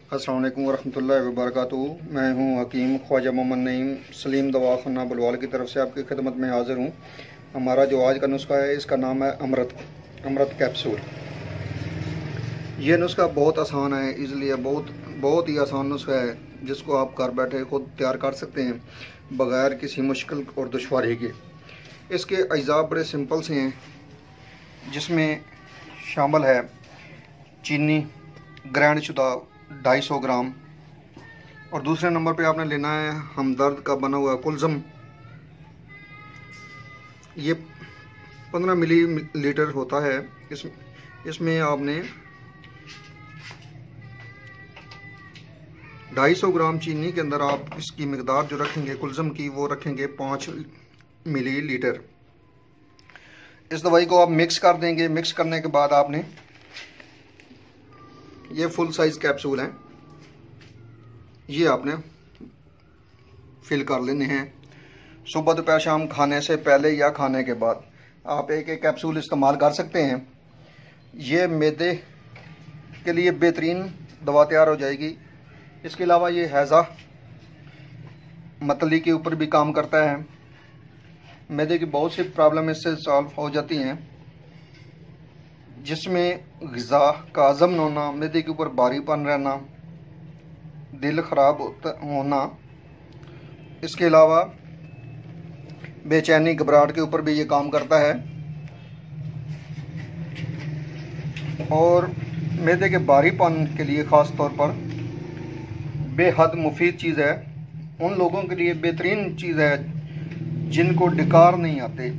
अस्सलाम वालेकुम वरहमतुल्लाहि वबरकातुहू। मैं हूं हकीम ख्वाजा मोहम्मद नईम सलीम दवाखाना बुलवाल की तरफ से आपकी खिदमत में हाज़िर हूं। हमारा जो आज का नुस्खा है इसका नाम है अमृत कैप्सूल। ये नुस्खा बहुत आसान है, इसलिए बहुत ही आसान नुस्खा है जिसको आप घर बैठे खुद तैयार कर सकते हैं बग़ैर किसी मुश्किल और दुश्वारी के। इसके अज्जा बड़े सिंपल से हैं, जिसमें शामिल है चीनी ग्राइंड शुदा 250 ग्राम, और दूसरे नंबर पे आपने लेना है हमदर्द का बना हुआ कुलज़म। ये 15 मिलीलीटर होता है। इसमें आपने 250 ग्राम चीनी के अंदर आप इसकी मिकदार जो रखेंगे कुलज़म की, वो रखेंगे 5 मिलीलीटर। इस दवाई को आप मिक्स कर देंगे। मिक्स करने के बाद आपने ये फुल साइज़ कैप्सूल हैं, ये आपने फिल कर लेने हैं। सुबह दोपहर शाम खाने से पहले या खाने के बाद आप एक एक कैप्सूल इस्तेमाल कर सकते हैं। ये मैदे के लिए बेहतरीन दवा तैयार हो जाएगी। इसके अलावा ये हैज़ा मतली के ऊपर भी काम करता है। मैदे की बहुत सी प्रॉब्लम इससे सॉल्व हो जाती हैं, जिसमें ग़िज़ा का हज़म न होना, मैदे के ऊपर भारीपन रहना, दिल ख़राब होना। इसके अलावा बेचैनी घबराहट के ऊपर भी ये काम करता है। और मैदे के भारीपन के लिए ख़ास तौर पर बेहद मुफीद चीज़ है। उन लोगों के लिए बेहतरीन चीज़ है जिनको डकार नहीं आते,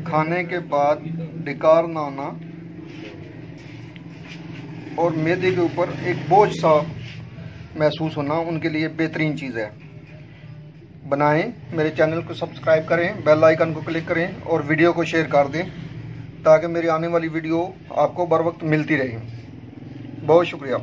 खाने के बाद डकार ना होना और मैदे के ऊपर एक बोझ सा महसूस होना, उनके लिए बेहतरीन चीज़ है। बनाएं, मेरे चैनल को सब्सक्राइब करें, बेल आइकन को क्लिक करें और वीडियो को शेयर कर दें ताकि मेरी आने वाली वीडियो आपको बर वक्त मिलती रहे। बहुत शुक्रिया।